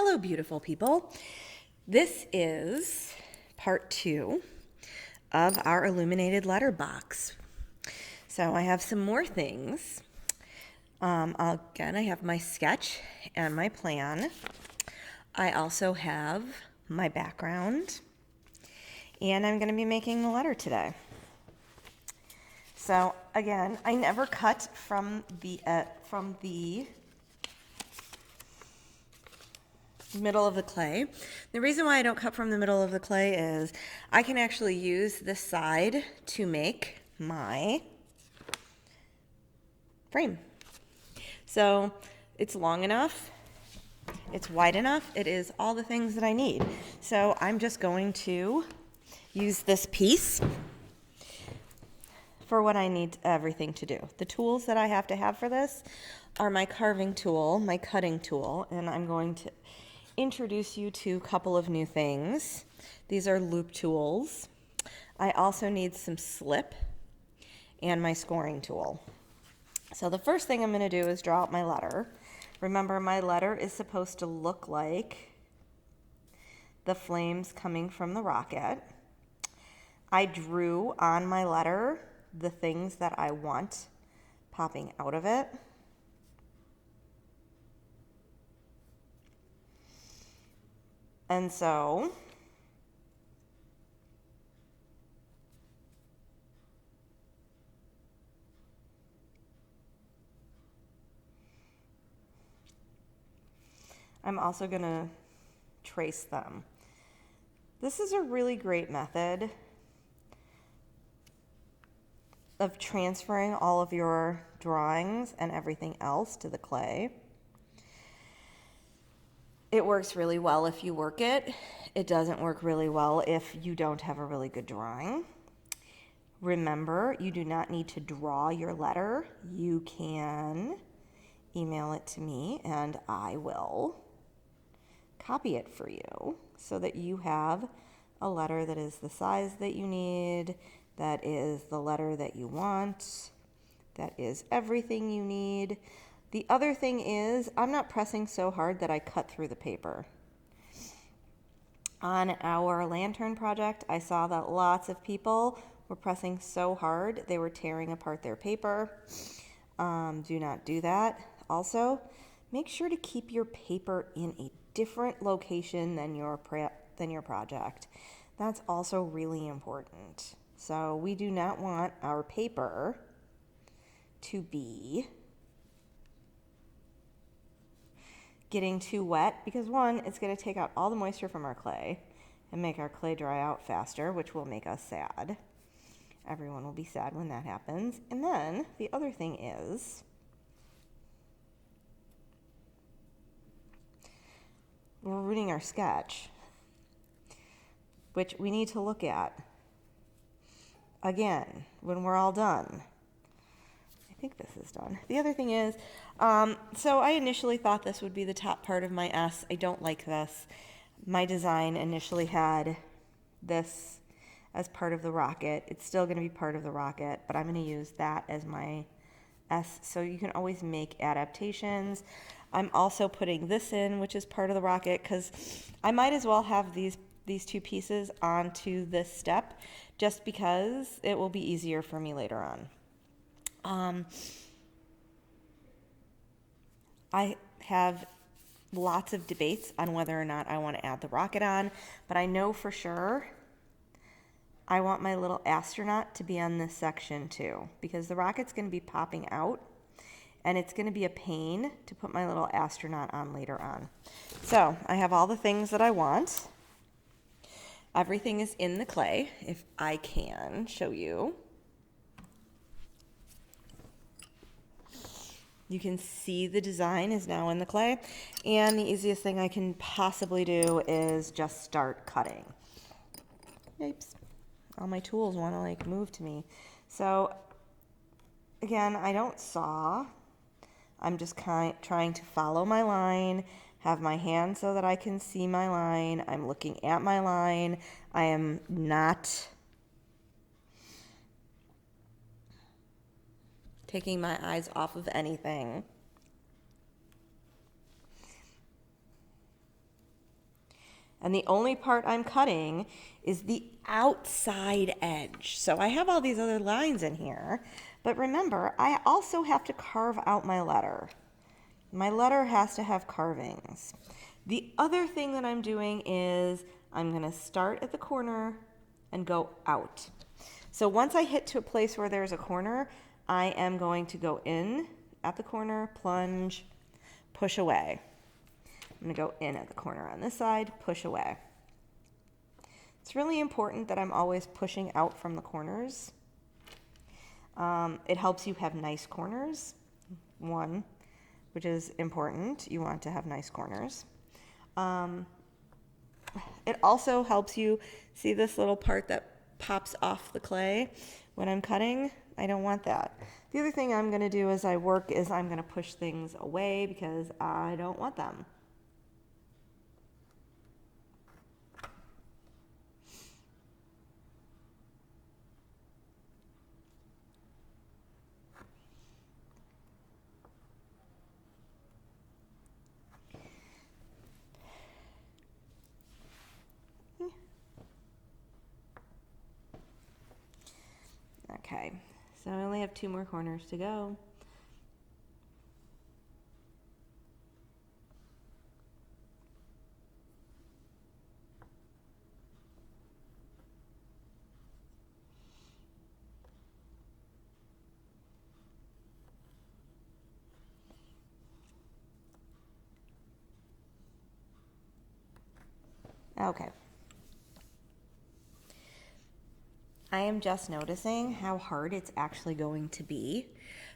Hello, beautiful people. This is part 2 of our illuminated letter box. So I have some more things. Again, I have my sketch and my plan. I also have my background, and I'm going to be making the letter today. So again, I never cut from the middle of the clay. The reason why I don't cut from the middle of the clay is I can actually use this side to make my frame. So it's long enough, it's wide enough, it is all the things that I need. So I'm just going to use this piece for what I need everything to do. The tools that I have to have for this are my carving tool, my cutting tool, and I'm going to introduce you to a couple of new things. These are loop tools. I also need some slip and my scoring tool. So the first thing I'm going to do is draw out my letter. Remember, my letter is supposed to look like the flames coming from the rocket. I drew on my letter the things that I want popping out of it. And so I'm also going to trace them. This is a really great method of transferring all of your drawings and everything else to the clay. It works really well if you work it. It doesn't work really well if you don't have a really good drawing. Remember, you do not need to draw your letter. You can email it to me and I will copy it for you so that you have a letter that is the size that you need, that is the letter that you want, that is everything you need. The other thing is, I'm not pressing so hard that I cut through the paper. On our lantern project, I saw that lots of people were pressing so hard they were tearing apart their paper. Do not do that. Also, make sure to keep your paper in a different location than your project. That's also really important. So we do not want our paper to be getting too wet because, one, it's going to take out all the moisture from our clay and make our clay dry out faster, which will make us sad. Everyone will be sad when that happens. And then the other thing is we're ruining our sketch, which we need to look at again when we're all done. I think this is done. The other thing is, so I initially thought this would be the top part of my S. I don't like this. My design initially had this as part of the rocket. It's still going to be part of the rocket, but I'm going to use that as my S. So you can always make adaptations. I'm also putting this in, which is part of the rocket, because I might as well have these two pieces onto this step just because it will be easier for me later on. I have lots of debates on whether or not I want to add the rocket on, but I know for sure I want my little astronaut to be on this section too, because the rocket's going to be popping out and it's going to be a pain to put my little astronaut on later on. So I have all the things that I want. Everything is in the clay, if I can show you. You can see the design is now in the clay, and the easiest thing I can possibly do is just start cutting. Yipes. All my tools want to move to me. So again, I don't saw. I'm just trying to follow my line, have my hand so that I can see my line. I'm looking at my line. I am not taking my eyes off of anything. And the only part I'm cutting is the outside edge. So I have all these other lines in here, but remember, I also have to carve out my letter. My letter has to have carvings. The other thing that I'm doing is I'm going to start at the corner and go out. So once I hit to a place where there's a corner, I am going to go in at the corner, plunge, push away. I'm going to go in at the corner on this side, push away. It's really important that I'm always pushing out from the corners. It helps you have nice corners, one, which is important. You want to have nice corners. It also helps you see this little part that pops off the clay when I'm cutting. I don't want that. The other thing I'm going to do as I work is I'm going to push things away because I don't want them. Okay, so I only have 2 more corners to go. Okay. I am just noticing how hard it's actually going to be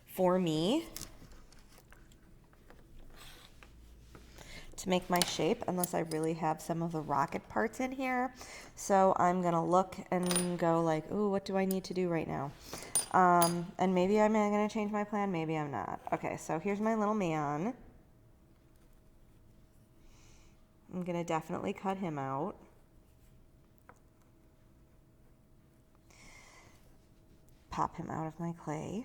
for me to make my shape unless I really have some of the rocket parts in here. So I'm going to look and go like, ooh, what do I need to do right now? And maybe I'm going to change my plan, maybe I'm not. Okay, so here's my little man. I'm going to definitely cut him out. Pop him out of my clay.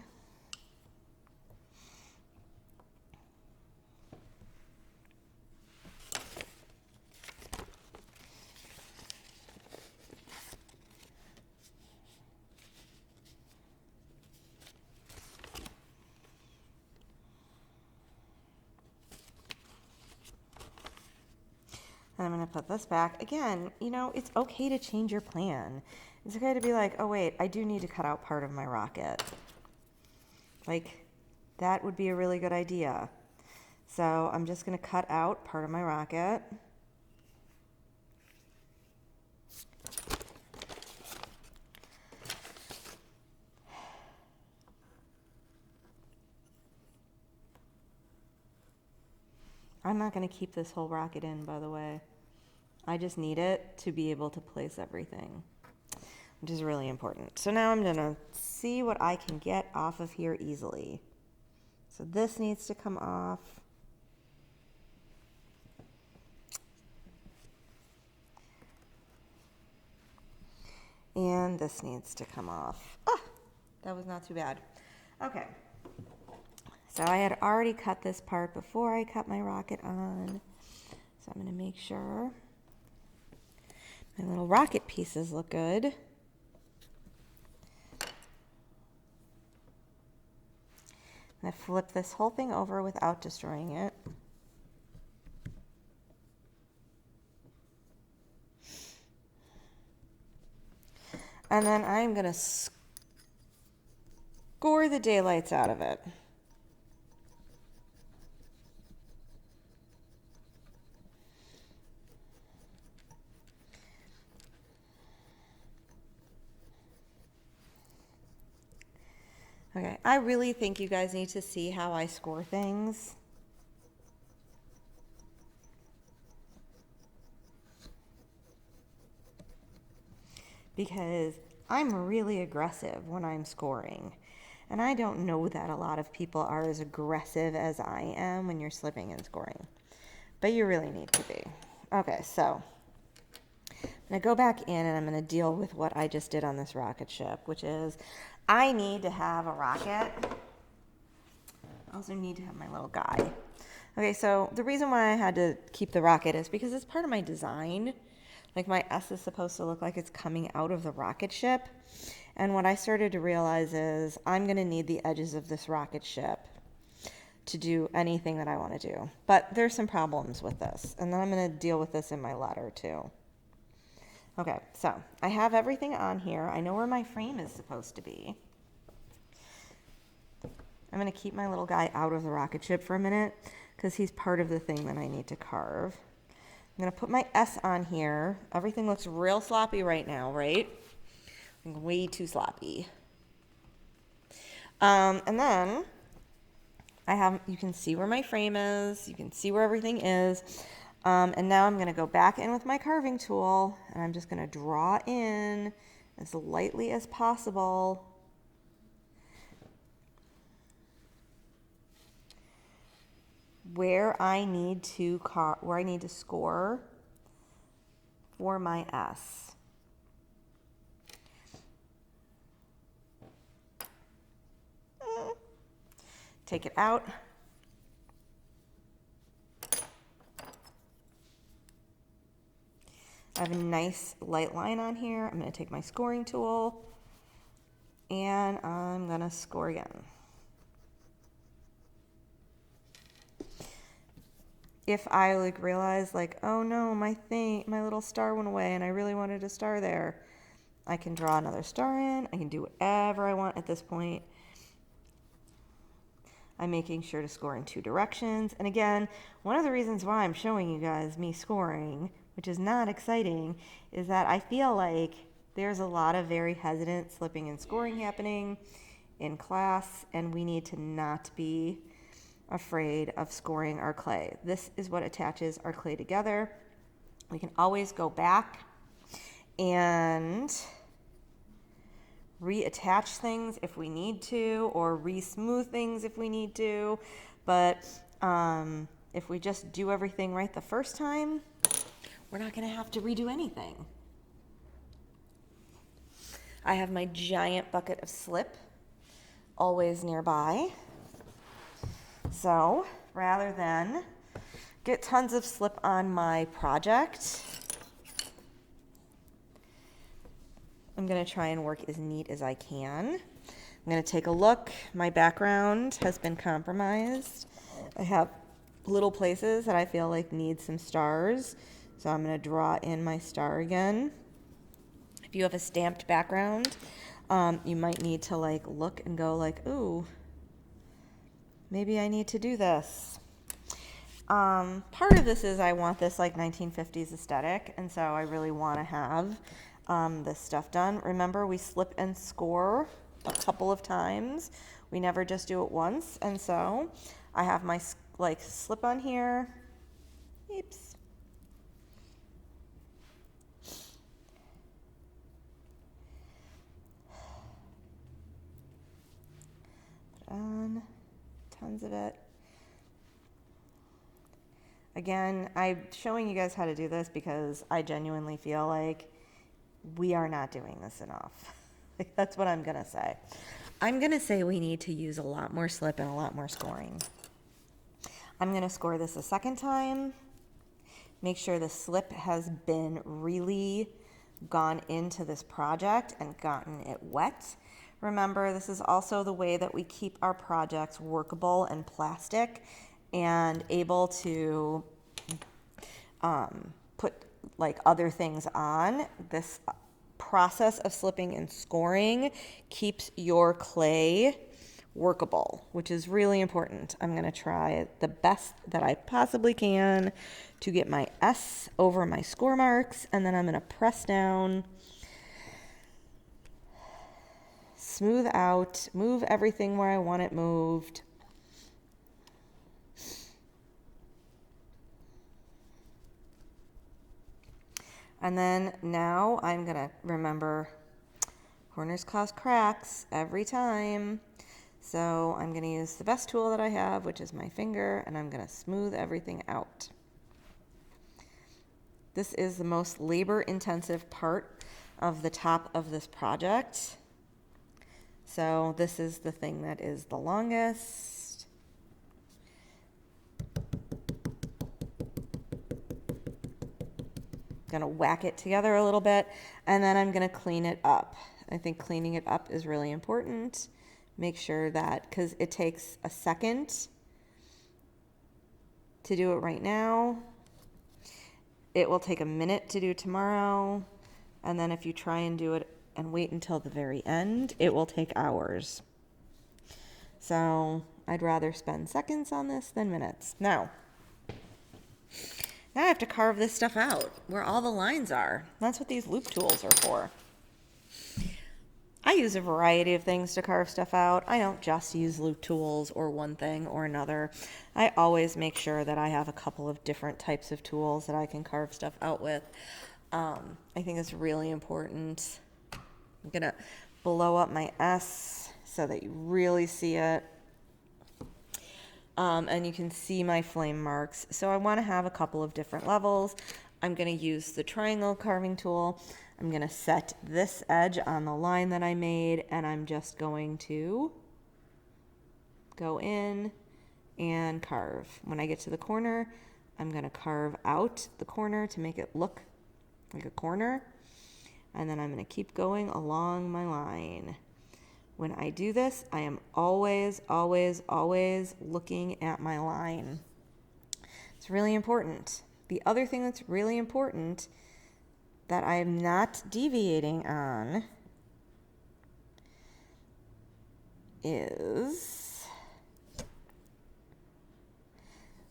And I'm going to put this back. Again, you know, it's okay to change your plan. It's okay to be like, oh wait, I do need to cut out part of my rocket. Like, that would be a really good idea. So I'm just going to cut out part of my rocket. I'm not going to keep this whole rocket in, by the way. I just need it to be able to place everything, which is really important. So now I'm going to see what I can get off of here easily. So this needs to come off. And this needs to come off. Ah, that was not too bad. Okay. So I had already cut this part before I cut my rocket on. So I'm going to make sure my little rocket pieces look good. I'm going to flip this whole thing over without destroying it. And then I'm going to score the daylights out of it. Okay, I really think you guys need to see how I score things. Because I'm really aggressive when I'm scoring. And I don't know that a lot of people are as aggressive as I am when you're slipping and scoring. But you really need to be. Okay, so I'm going to go back in and I'm going to deal with what I just did on this rocket ship, which is I need to have a rocket. I also need to have my little guy. Okay, so the reason why I had to keep the rocket is because it's part of my design. Like my S is supposed to look like it's coming out of the rocket ship. And what I started to realize is I'm going to need the edges of this rocket ship to do anything that I want to do. But there's some problems with this. And then I'm going to deal with this in my letter too. Okay, so I have everything on here. I know where my frame is supposed to be. I'm going to keep my little guy out of the rocket ship for a minute because he's part of the thing that I need to carve. I'm going to put my S on here. Everything looks real sloppy right now, right? Way too sloppy. And then you can see where my frame is. You can see where everything is. And now I'm going to go back in with my carving tool, and I'm just going to draw in as lightly as possible. Where I need to score for my S. Take it out. I have a nice light line on here. I'm going to take my scoring tool and I'm going to score again. If I realize oh no, my little star went away and I really wanted a star there, I can draw another star in. I can do whatever I want at this point. I'm making sure to score in 2 directions. And again, one of the reasons why I'm showing you guys me scoring, which is not exciting, is that I feel like there's a lot of very hesitant slipping and scoring happening in class, and we need to not be afraid of scoring our clay. This is what attaches our clay together. We can always go back and reattach things if we need to, or re-smooth things if we need to. But if we just do everything right the first time, we're not going to have to redo anything. I have my giant bucket of slip always nearby. So rather than get tons of slip on my project, I'm going to try and work as neat as I can. I'm going to take a look. My background has been compromised. I have little places that I feel like need some stars. So I'm going to draw in my star again. If you have a stamped background, you might need to look and go ooh, maybe I need to do this. Part of this is I want this 1950s aesthetic, and so I really want to have this stuff done. Remember, we slip and score a couple of times. We never just do it once, and so I have my slip on here. Oops. Put on tons of it. Again, I'm showing you guys how to do this because I genuinely feel like we are not doing this enough. That's what I'm going to say. I'm going to say we need to use a lot more slip and a lot more scoring. I'm going to score this a second time. Make sure the slip has been really gone into this project and gotten it wet. Remember, this is also the way that we keep our projects workable and plastic and able to put other things on. This process of slipping and scoring keeps your clay workable, which is really important. I'm going to try the best that I possibly can to get my S over my score marks, and then I'm going to press down, smooth out, move everything where I want it moved. And then now I'm going to remember corners cause cracks every time. So I'm going to use the best tool that I have, which is my finger, and I'm going to smooth everything out. This is the most labor-intensive part of the top of this project. So this is the thing that is the longest. Gonna whack it together a little bit, and then I'm gonna clean it up. I think cleaning it up is really important. Make sure that, because it takes a second to do it right now. It will take a minute to do tomorrow. And then if you try and do it and wait until the very end, it will take hours. So I'd rather spend seconds on this than minutes. Now I have to carve this stuff out where all the lines are. That's what these loop tools are for. I use a variety of things to carve stuff out. I don't just use loop tools or one thing or another. I always make sure that I have a couple of different types of tools that I can carve stuff out with. I think it's really important. I'm gonna blow up my S so that you really see it. And you can see my flame marks. So I want to have a couple of different levels. I'm going to use the triangle carving tool. I'm going to set this edge on the line that I made, and I'm just going to go in and carve. When I get to the corner, I'm going to carve out the corner to make it look like a corner, and then I'm going to keep going along my line. When I do this, I am always, always, always looking at my line. It's really important. The other thing that's really important that I am not deviating on is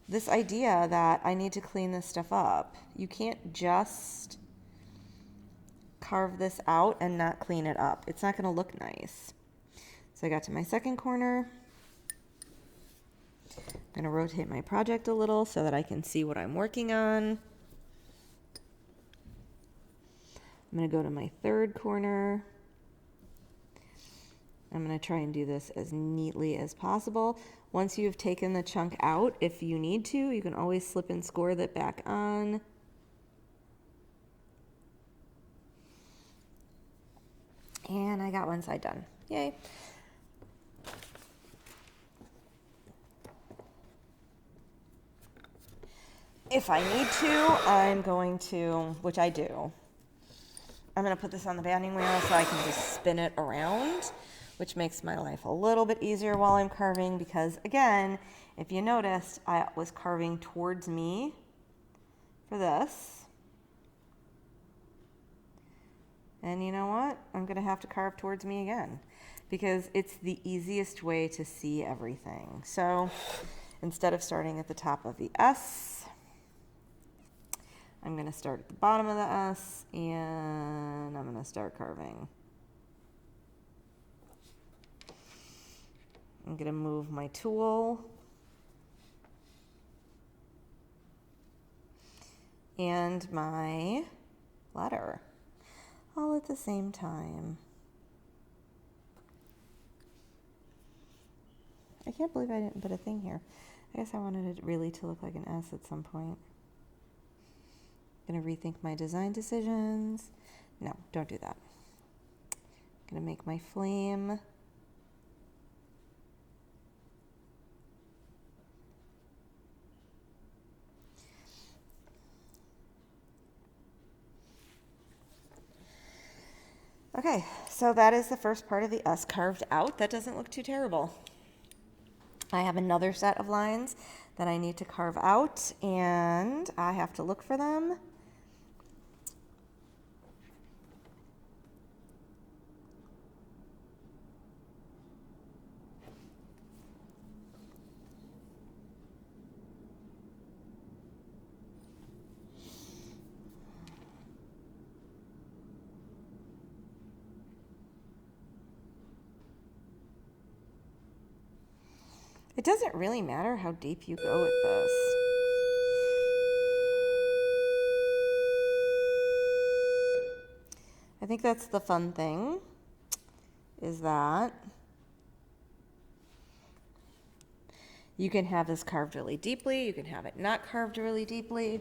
this idea that I need to clean this stuff up. You can't just carve this out and not clean it up. It's not going to look nice. So I got to my second corner. I'm going to rotate my project a little so that I can see what I'm working on. I'm going to go to my third corner. I'm going to try and do this as neatly as possible. Once you've taken the chunk out, if you need to, you can always slip and score that back on. And I got one side done. Yay. If I need to, I'm going to, which I do, I'm going to put this on the banding wheel so I can just spin it around, which makes my life a little bit easier while I'm carving because, again, if you noticed, I was carving towards me for this. And you know what? I'm going to have to carve towards me again because it's the easiest way to see everything. So instead of starting at the top of the S, I'm going to start at the bottom of the S, and I'm going to start carving. I'm going to move my tool and my letter all at the same time. I can't believe I didn't put a thing here. I guess I wanted it really to look like an S at some point. Gonna rethink my design decisions. No, don't do that. Gonna make my flame. Okay, so that is the first part of the S carved out. That doesn't look too terrible. I have another set of lines that I need to carve out, and I have to look for them. It doesn't really matter how deep you go with this. I think that's the fun thing, is that you can have this carved really deeply, you can have it not carved really deeply.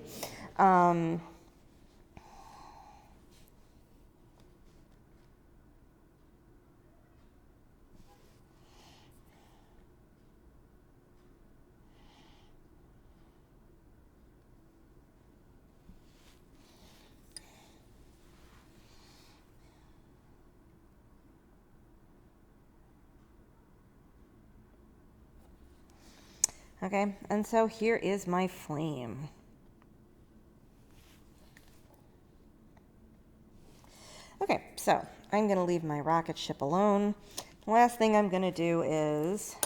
Okay, and so here is my flame. Okay, so I'm going to leave my rocket ship alone. The last thing I'm going to do is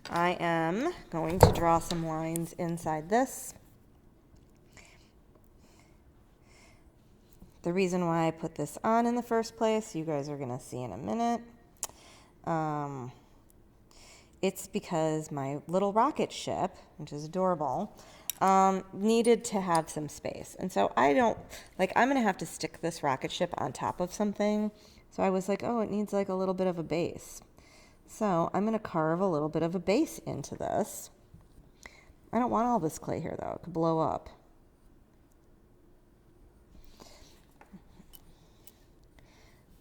I am going to draw some lines inside this. The reason why I put this on in the first place, you guys are going to see in a minute. It's because my little rocket ship, which is adorable, needed to have some space. And so I'm going to have to stick this rocket ship on top of something. So I was like, oh, it needs like a little bit of a base. So I'm going to carve a little bit of a base into this. I don't want all this clay here, though. It could blow up.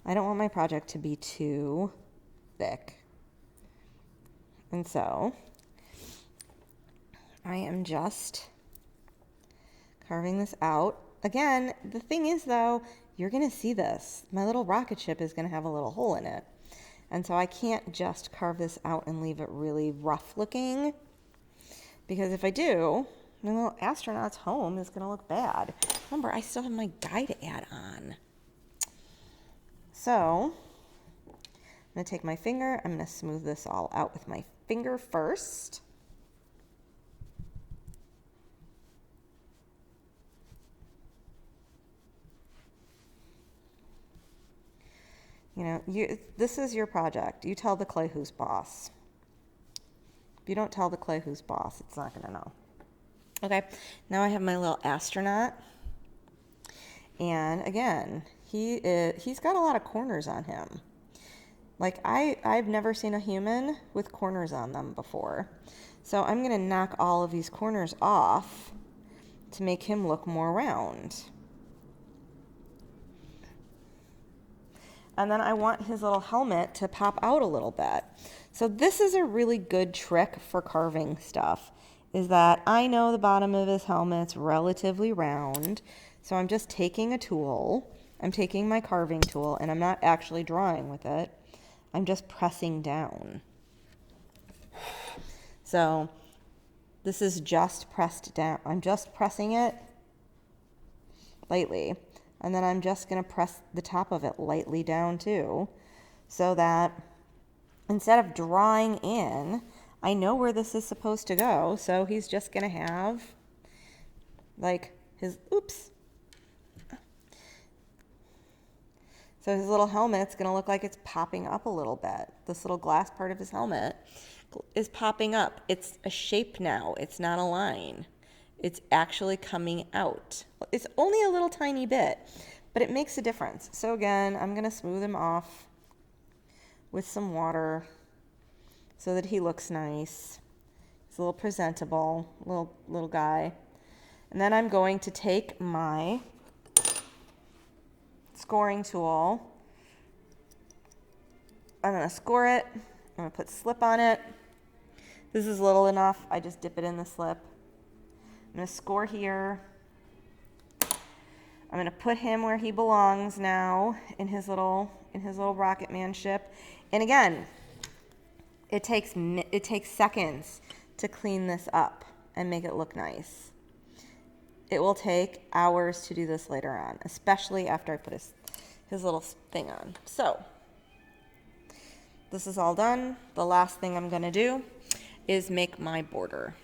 I don't want my project to be too thick. And so I am just carving this out. Again, the thing is, though, you're going to see this. My little rocket ship is going to have a little hole in it. And so I can't just carve this out and leave it really rough looking. Because if I do, my little astronaut's home is going to look bad. Remember, I still have my die to add on. So I'm going to take my finger. I'm going to smooth this all out with my finger first. You know, this is your project. You tell the clay who's boss. If you don't tell the clay who's boss, it's not going to know. Okay, now I have my little astronaut. And again, he's got a lot of corners on him. Like, I've never seen a human with corners on them before. So I'm going to knock all of these corners off to make him look more round. And then I want his little helmet to pop out a little bit. So this is a really good trick for carving stuff, is that I know the bottom of his helmet's relatively round. So I'm just taking a tool. I'm taking my carving tool, and I'm not actually drawing with it. I'm just pressing down. So this is just pressed down. I'm just pressing it lightly. And then I'm just going to press the top of it lightly down too, so that instead of drawing in, I know where this is supposed to go. So he's just going to have like his, oops. So his little helmet's going to look like it's popping up a little bit. This little glass part of his helmet is popping up. It's a shape now. It's not a line. It's actually coming out. It's only a little tiny bit, but it makes a difference. So again, I'm going to smooth him off with some water so that he looks nice. He's a little presentable, little guy. And then I'm going to take my scoring tool. I'm going to score it. I'm going to put slip on it. This is little enough. I just dip it in the slip. I'm going to score here. I'm going to put him where he belongs now in his little rocket man ship. And again, it takes seconds to clean this up and make it look nice. It will take hours to do this later on, especially after I put his little thing on. So this is all done. The last thing I'm going to do is make my border.